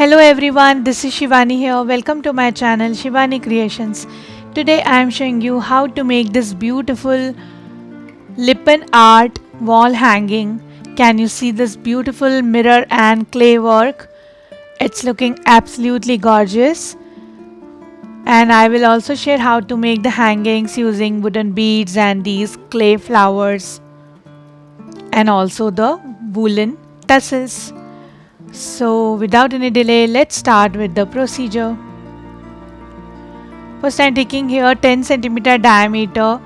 Hello everyone, this is Shivani here. Welcome to my channel Shivani Creations. Today I am showing you how to make this beautiful Lippan art wall hanging. Can you see this beautiful mirror and clay work? It's looking absolutely gorgeous. And I will also share how to make the hangings using wooden beads and these clay flowers and also the woolen tassels. So without any delay, let's start with the procedure. First, I'm taking here 10 centimeter diameter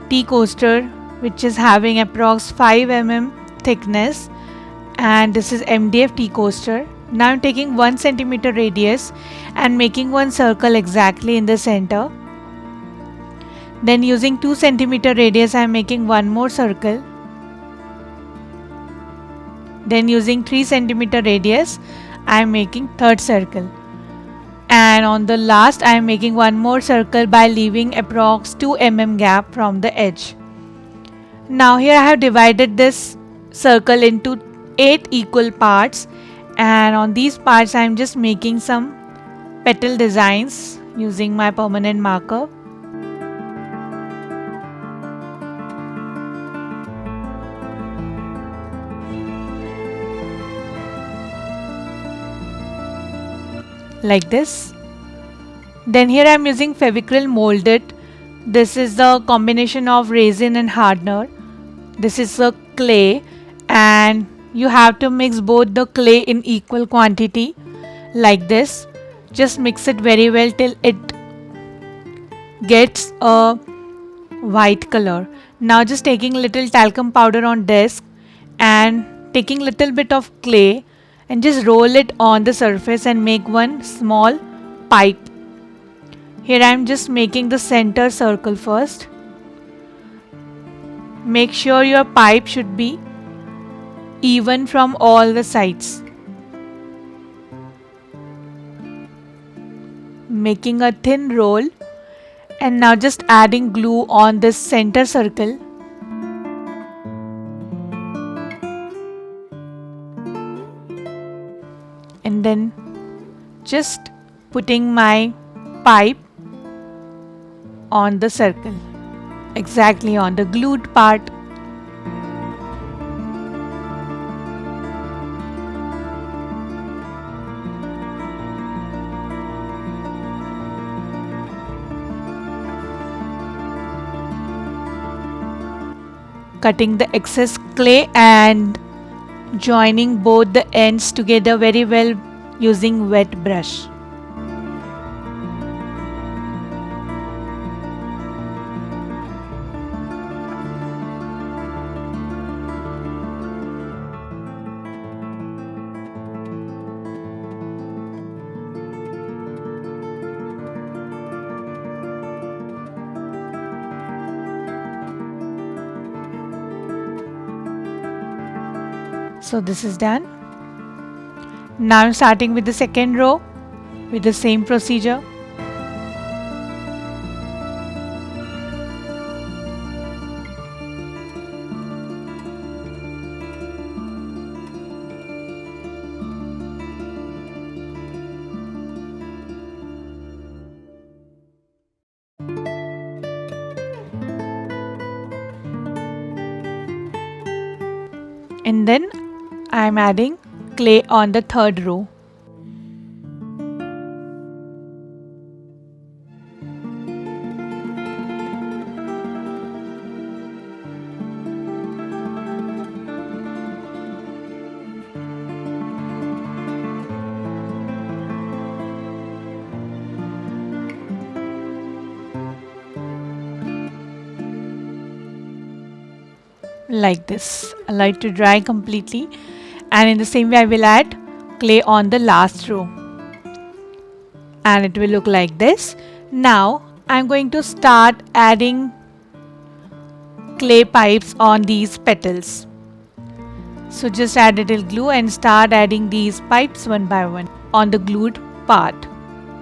tea coaster, which is having approx 5 thickness, and this is MDF tea coaster. Now I'm taking 1 centimeter radius and making one circle exactly in the center. Then using 2 centimeter radius, I'm making one more circle. Then using 3 centimeter radius, I'm making third circle. And on the last I am making one more circle by leaving approx 2 gap from the edge. Now here I have divided this circle into 8 equal parts, and on these parts I am just making some petal designs using my permanent marker. Like this. Then here I am using Fevicryl Mould It. This is the combination of resin and hardener. This is a clay, and you have to mix both the clay in equal quantity like this. Just mix it very well till it gets a white color. Now just taking little talcum powder on desk and taking little bit of clay and just roll it on the surface and make one small pipe. Here I am just making the center circle first. Make sure your pipe should be even from all the sides. Making a thin roll, and now just adding glue on this center circle. And then just putting my pipe on the circle, exactly on the glued part. Cutting the excess clay and joining both the ends together very well using wet brush. So this is done. Now I'm starting with the second row with the same procedure. And then I am adding clay on the third row. Like this. Allow it to dry completely, and in the same way I will add clay on the last row, and it will look like this. Now I'm going to start adding clay pipes on these petals. So just add a little glue and start adding these pipes one by one on the glued part.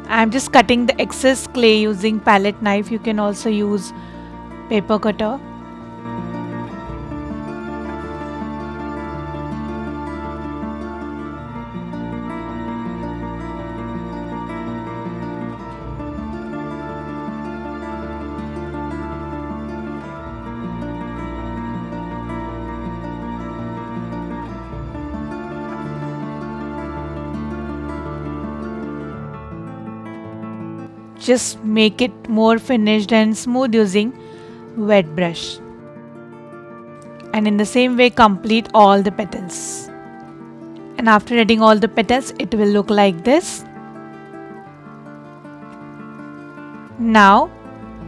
I'm just cutting the excess clay using palette knife. You can also use paper cutter. just make it more finished and smooth using wet brush. And in the same way complete all the petals. And after adding all the petals, it will look like this. Now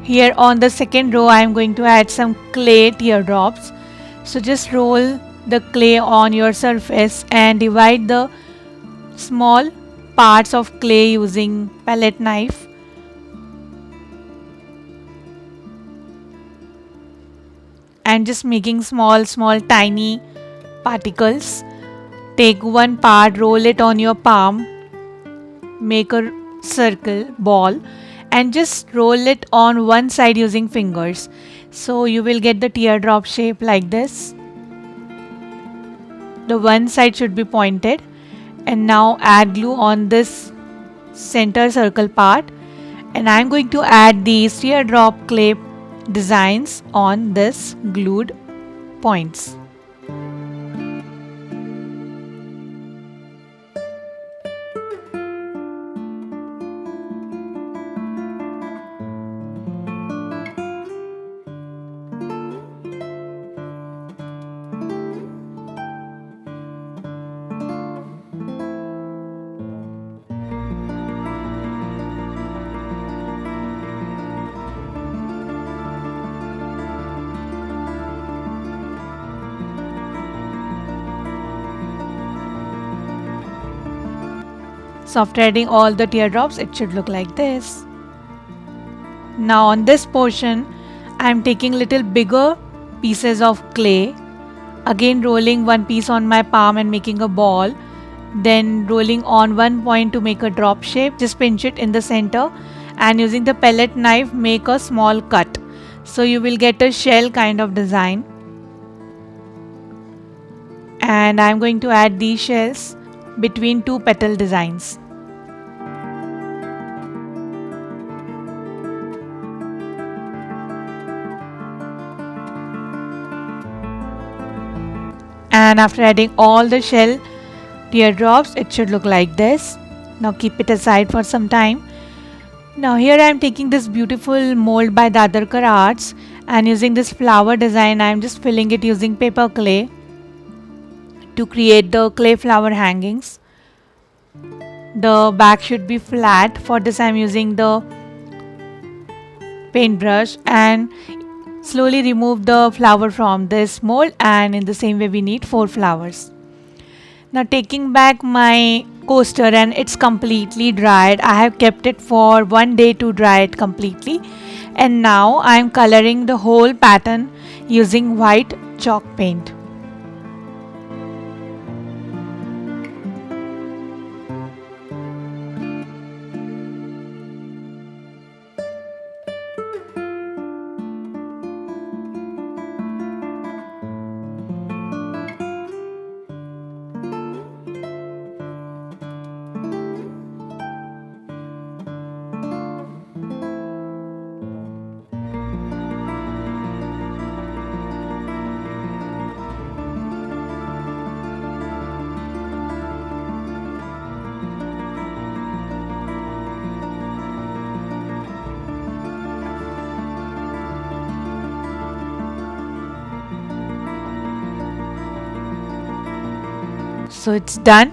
here on the second row I am going to add some clay teardrops. So just roll the clay on your surface and divide the small parts of clay using palette knife. And just making small tiny particles. Take one part, roll it on your palm, make a circle ball and just roll it on one side using fingers. So you will get the teardrop shape like this. The one side should be pointed. And now add glue on this center circle part, and I am going to add these teardrop clay designs on this glued points. So after adding all the teardrops, it should look like this. Now on this portion, I am taking little bigger pieces of clay. Again rolling one piece on my palm and making a ball. Then rolling on one point to make a drop shape. Just pinch it in the center and using the palette knife make a small cut. So you will get a shell kind of design. And I am going to add these shells between two petal designs. And after adding all the shell teardrops, it should look like this. Now keep it aside for some time. Now here I am taking this beautiful mold by Dadarkar Arts and using this flower design I am just filling it using paper clay to create the clay flower hangings. The back should be flat. For this I am using the paintbrush and slowly remove the flower from this mold, and in the same way we need 4 flowers. Now taking back my coaster and it's completely dried. I have kept it for 1 day to dry it completely, and now I am coloring the whole pattern using white chalk paint. So it's done.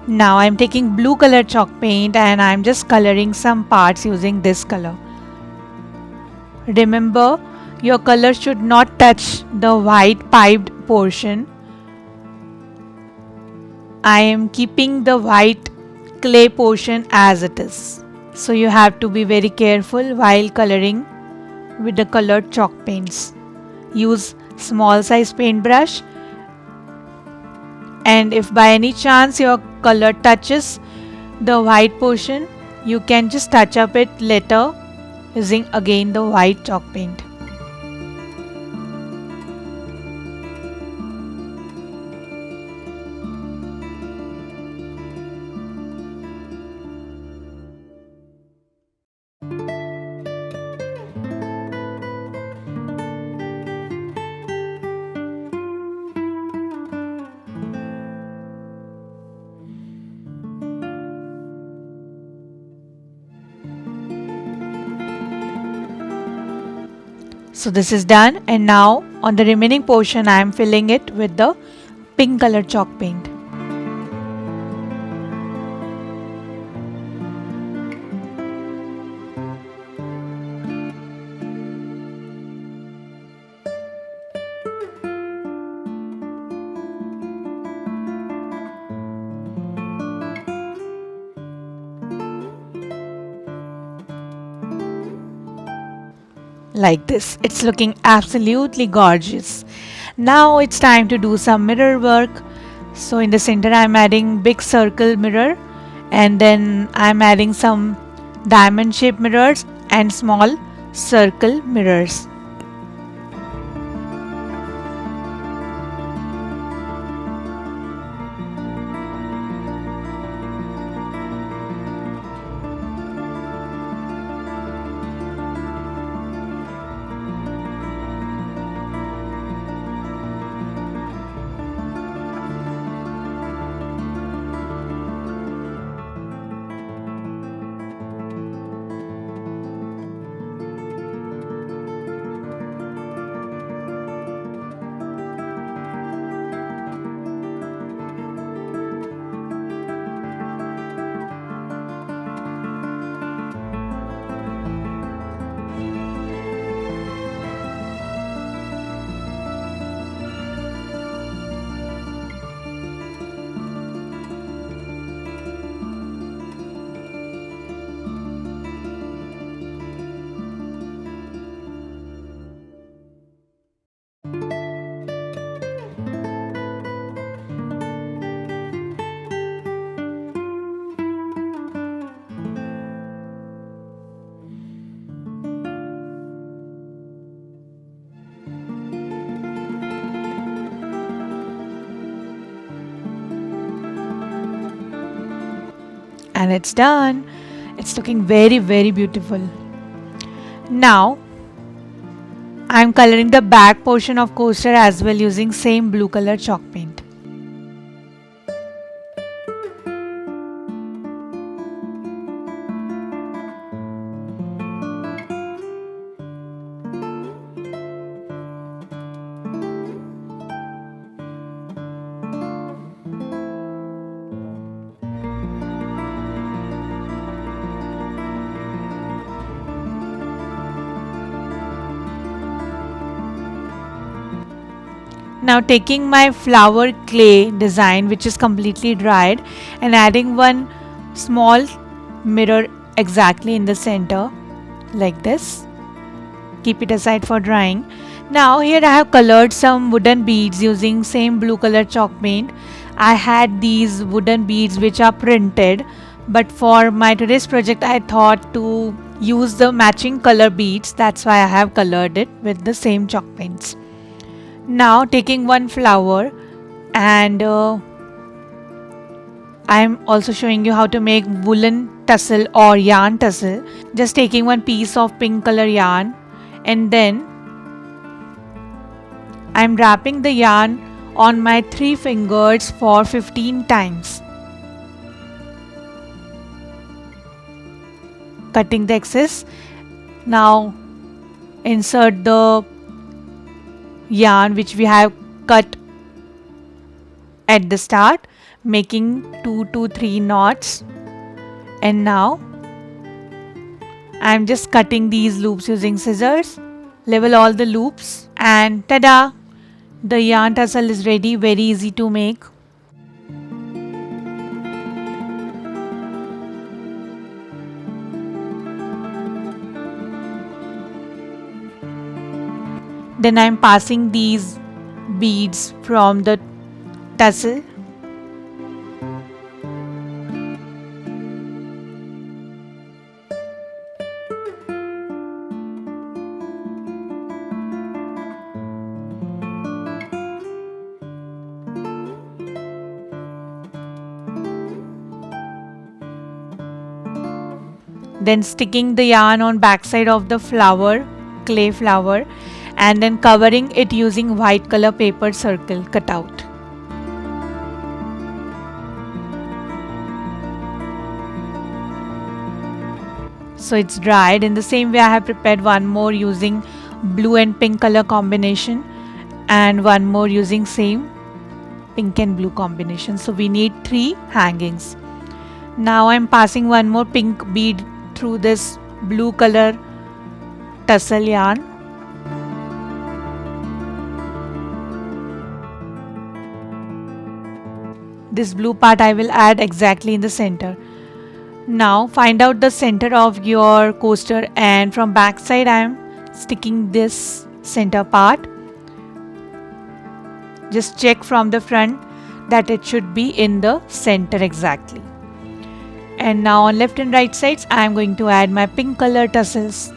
Now I'm taking blue color chalk paint and I'm just coloring some parts using this color. Remember, your color should not touch the white piped portion. I am keeping the white clay portion as it is. So you have to be very careful while coloring with the colored chalk paints. Use small size paintbrush, and if by any chance your color touches the white portion, you can just touch up it later using again the white chalk paint. So this is done, and now on the remaining portion I am filling it with the pink color chalk paint. Like this, it's looking absolutely gorgeous. Now it's time to do some mirror work. So in the center I'm adding big circle mirror, and then I'm adding some diamond shaped mirrors and small circle mirrors. And it's done. It's looking very beautiful. Now I'm coloring the back portion of coaster as well using same blue color chalk paint. Now taking my flower clay design, which is completely dried, and adding one small mirror exactly in the center like this. Keep it aside for drying. Now here I have colored some wooden beads using same blue color chalk paint. I had these wooden beads which are printed, but for my today's project I thought to use the matching color beads. That's why I have colored it with the same chalk paints. Now taking one flower, and I'm also showing you how to make woolen tassel or yarn tassel. Just taking one piece of pink color yarn, and then I'm wrapping the yarn on my 3 fingers for 15 times. Cutting the excess. Now insert the yarn which we have cut at the start, making 2 to 3 knots, and now I'm just cutting these loops using scissors. Level all the loops, and tada! The yarn tassel is ready. Very easy to make. Then I'm passing these beads from the tassel. Then sticking the yarn on backside of the flower, clay flower, and then covering it using white color paper circle cutout. So it's dried. In the same way I have prepared one more using blue and pink color combination, and one more using same pink and blue combination. So we need 3 hangings. Now I'm passing one more pink bead through this blue color tussle yarn. This blue part I will add exactly in the center. Now find out the center of your coaster, and from back side I am sticking this center part. Just check from the front that it should be in the center exactly. And now on left and right sides I am going to add my pink color tassels.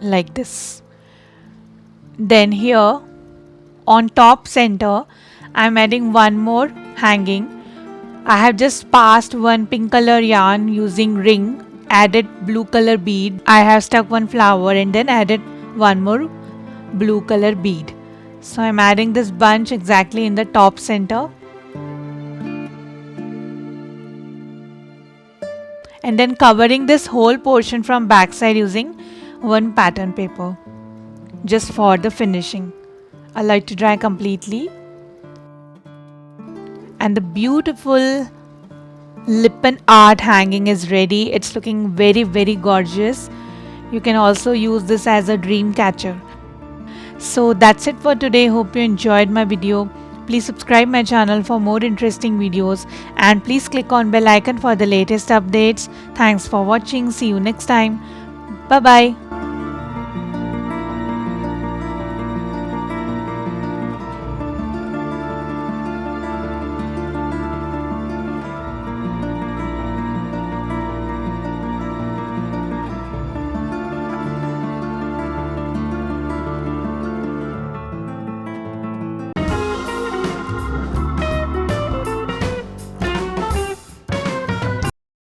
Like this. Then here on top center I am adding one more hanging. I have just passed one pink color yarn using ring, added blue color bead. I have stuck one flower and then added one more blue color bead. So I am adding this bunch exactly in the top center. And then covering this whole portion from backside using one pattern paper just for the finishing. Allow it to dry completely. And the beautiful Lippan art hanging is ready. It's looking very gorgeous. You can also use this as a dream catcher. So that's it for today. Hope you enjoyed my video. Please subscribe my channel for more interesting videos, and please click on bell icon for the latest updates. Thanks for watching. See you next time. Bye bye.